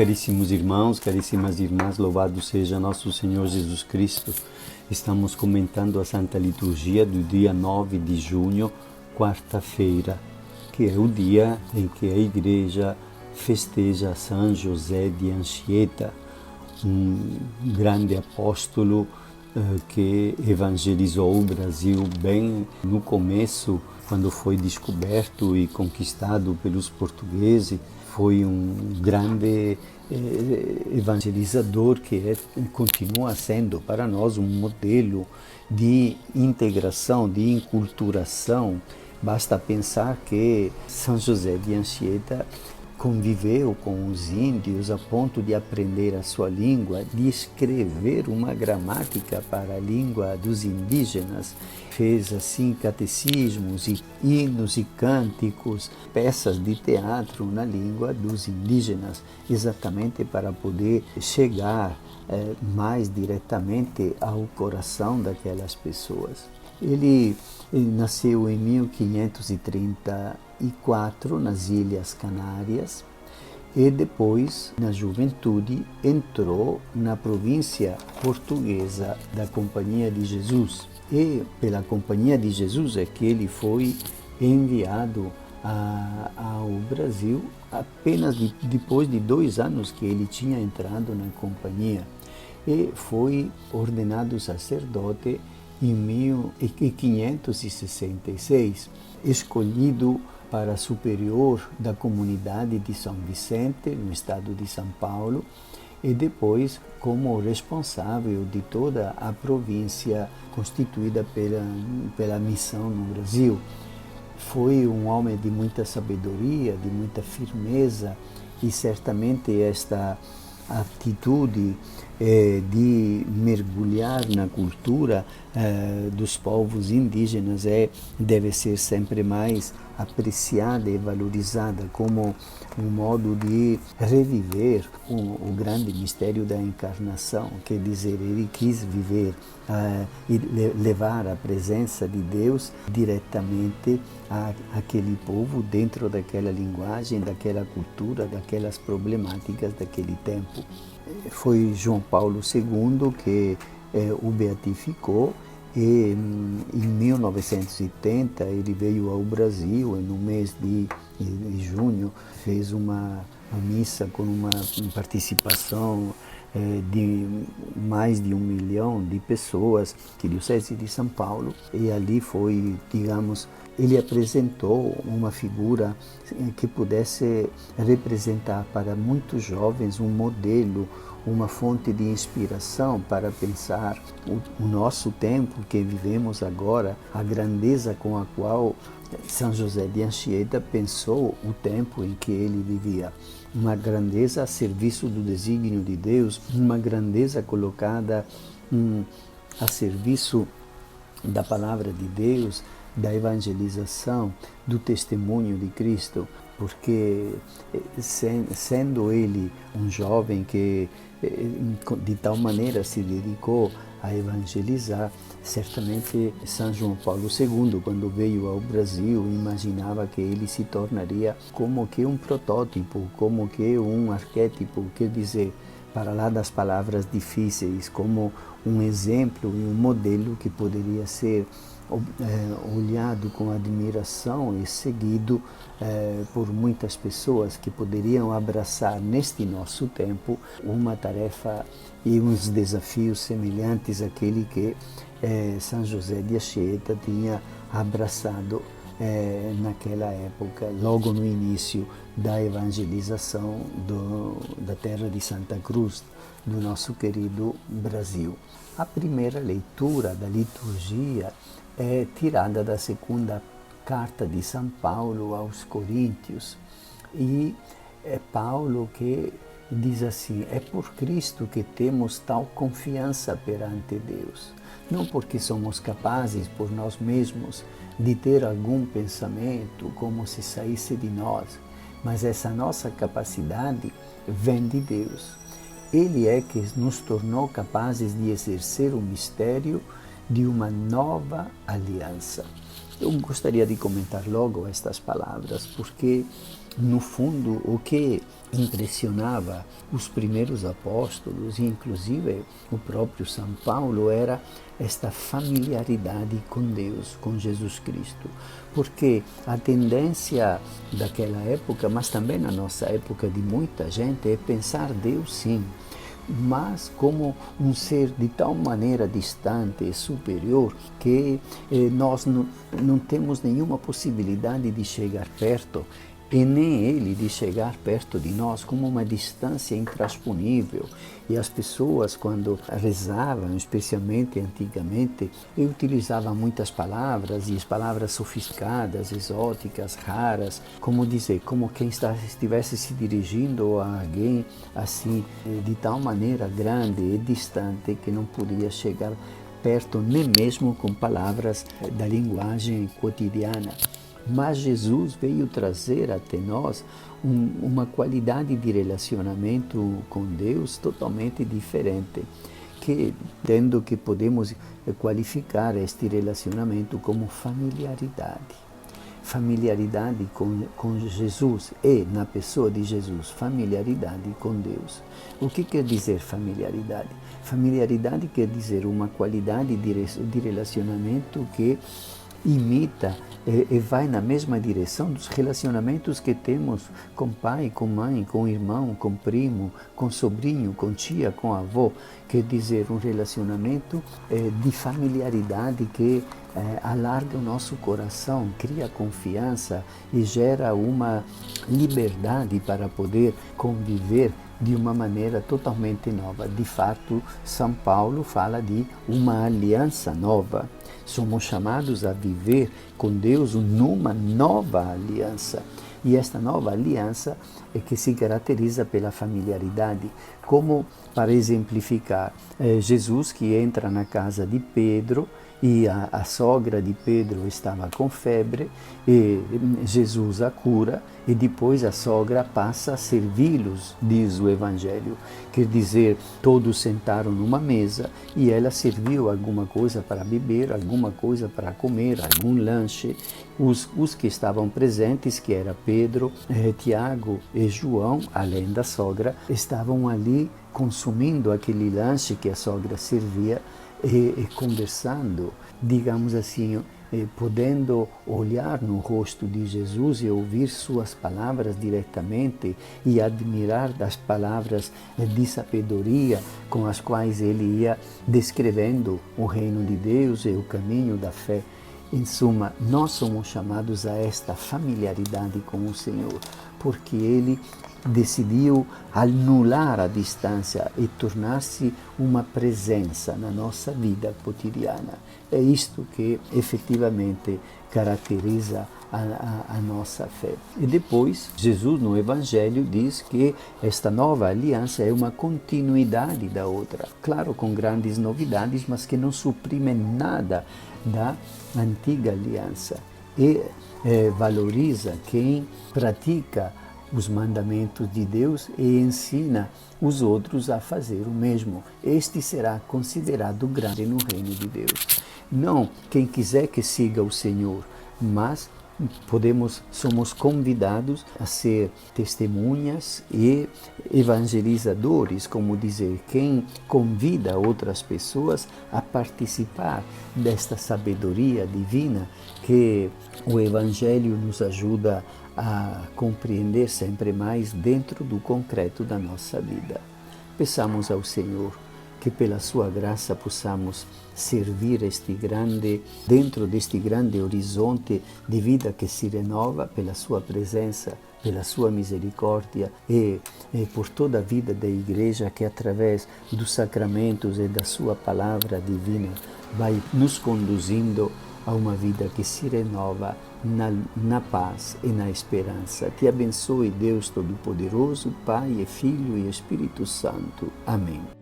Caríssimos irmãos, caríssimas irmãs, louvado seja nosso Senhor Jesus Cristo. Estamos comentando a Santa Liturgia do dia 9 de junho, quarta-feira, que é o dia em que a Igreja festeja São José de Anchieta, um grande apóstolo que evangelizou o Brasil bem no começo, quando foi descoberto e conquistado pelos portugueses. Foi um grande evangelizador que continua sendo para nós um modelo de integração, de enculturação. Basta pensar que São José de Anchieta conviveu com os índios a ponto de aprender a sua língua, de escrever uma gramática para a língua dos indígenas. Fez assim catecismos e hinos e cânticos, peças de teatro na língua dos indígenas, exatamente para poder chegar mais diretamente ao coração daquelas pessoas. Ele nasceu em 1534 nas Ilhas Canárias e depois, na juventude, entrou na província portuguesa da Companhia de Jesus. E pela Companhia de Jesus é que ele foi enviado ao Brasil apenas depois de 2 anos que ele tinha entrado na Companhia. E foi ordenado sacerdote em 1566, escolhido para superior da comunidade de São Vicente, no estado de São Paulo, e depois como responsável de toda a província constituída pela missão no Brasil. Foi um homem de muita sabedoria, de muita firmeza, e certamente esta atitude de mergulhar na cultura dos povos indígenas deve ser sempre mais apreciada e valorizada como um modo de reviver o grande mistério da encarnação, quer dizer, ele quis viver e levar a presença de Deus diretamente àquele povo, dentro daquela linguagem, daquela cultura, daquelas problemáticas daquele tempo. Foi João Paulo II que o beatificou, e em 1970 ele veio ao Brasil e no mês de junho fez uma missa com uma participação de mais de 1 milhão de pessoas, Diocese de São Paulo, e ali foi, digamos, ele apresentou uma figura que pudesse representar para muitos jovens um modelo, uma fonte de inspiração para pensar o nosso tempo que vivemos agora, a grandeza com a qual São José de Anchieta pensou o tempo em que ele vivia. Uma grandeza a serviço do desígnio de Deus, uma grandeza colocada a serviço da palavra de Deus, da evangelização, do testemunho de Cristo, porque sendo ele um jovem que de tal maneira se dedicou a evangelizar, certamente São João Paulo II, quando veio ao Brasil, imaginava que ele se tornaria como que um protótipo, como que um arquétipo, quer dizer, para lá das palavras difíceis, como um exemplo e um modelo que poderia ser olhado com admiração e seguido por muitas pessoas que poderiam abraçar neste nosso tempo uma tarefa e uns desafios semelhantes àquele que São José de Anchieta tinha abraçado naquela época, logo no início da evangelização da terra de Santa Cruz, do nosso querido Brasil. A primeira leitura da liturgia é tirada da segunda carta de São Paulo aos Coríntios, e é Paulo que diz assim: é por Cristo que temos tal confiança perante Deus, não porque somos capazes por nós mesmos de ter algum pensamento como se saísse de nós, mas essa nossa capacidade vem de Deus. Ele é que nos tornou capazes de exercer o mistério de uma nova aliança. Eu gostaria de comentar logo estas palavras, porque, no fundo, o que impressionava os primeiros apóstolos, e inclusive o próprio São Paulo, era esta familiaridade com Deus, com Jesus Cristo. Porque a tendência daquela época, mas também na nossa época de muita gente, é pensar Deus sim, mas como um ser de tal maneira distante e superior que nós não temos nenhuma possibilidade de chegar perto, e nem ele de chegar perto de nós, como uma distância intransponível. E as pessoas, quando rezavam, especialmente antigamente, utilizavam muitas palavras, e as palavras sofisticadas, exóticas, raras, como dizer, como quem estivesse se dirigindo a alguém assim, de tal maneira grande e distante que não podia chegar perto, nem mesmo com palavras da linguagem cotidiana. Mas Jesus veio trazer até nós uma qualidade de relacionamento com Deus totalmente diferente, tendo que podemos qualificar este relacionamento como familiaridade. Familiaridade com Jesus e, na pessoa de Jesus, familiaridade com Deus. O que quer dizer familiaridade? Familiaridade quer dizer uma qualidade de relacionamento que imita e vai na mesma direção dos relacionamentos que temos com pai, com mãe, com irmão, com primo, com sobrinho, com tia, com avô. Quer dizer, um relacionamento de familiaridade que alarga o nosso coração, cria confiança e gera uma liberdade para poder conviver de uma maneira totalmente nova. De fato, São Paulo fala de uma aliança nova. Somos chamados a viver com Deus numa nova aliança. E esta nova aliança é que se caracteriza pela familiaridade. Como, para exemplificar, Jesus que entra na casa de Pedro, e a sogra de Pedro estava com febre, e Jesus a cura, e depois a sogra passa a servi-los, diz o Evangelho. Quer dizer, todos sentaram numa mesa e ela serviu alguma coisa para beber, alguma coisa para comer, algum lanche. Os que estavam presentes, que era Pedro, Tiago e João, além da sogra, estavam ali consumindo aquele lanche que a sogra servia, e conversando, digamos assim, podendo olhar no rosto de Jesus e ouvir suas palavras diretamente e admirar das palavras de sabedoria com as quais ele ia descrevendo o reino de Deus e o caminho da fé. Em suma, nós somos chamados a esta familiaridade com o Senhor, porque Ele decidiu anular a distância e tornar-se uma presença na nossa vida cotidiana. É isto que efetivamente caracteriza a nossa fé. E depois, Jesus no Evangelho diz que esta nova aliança é uma continuidade da outra. Claro, com grandes novidades, mas que não suprimem nada da antiga aliança. E valoriza quem pratica os mandamentos de Deus e ensina os outros a fazer o mesmo. Este será considerado grande no reino de Deus. Não quem quiser que siga o Senhor, mas somos convidados a ser testemunhas e evangelizadores, como dizer, quem convida outras pessoas a participar desta sabedoria divina que o Evangelho nos ajuda a compreender sempre mais dentro do concreto da nossa vida. Peçamos ao Senhor que pela sua graça possamos servir dentro deste grande horizonte de vida que se renova pela sua presença, pela sua misericórdia e por toda a vida da Igreja que através dos sacramentos e da sua palavra divina vai nos conduzindo a uma vida que se renova na paz e na esperança. Te abençoe Deus Todo-Poderoso, Pai e Filho e Espírito Santo. Amém.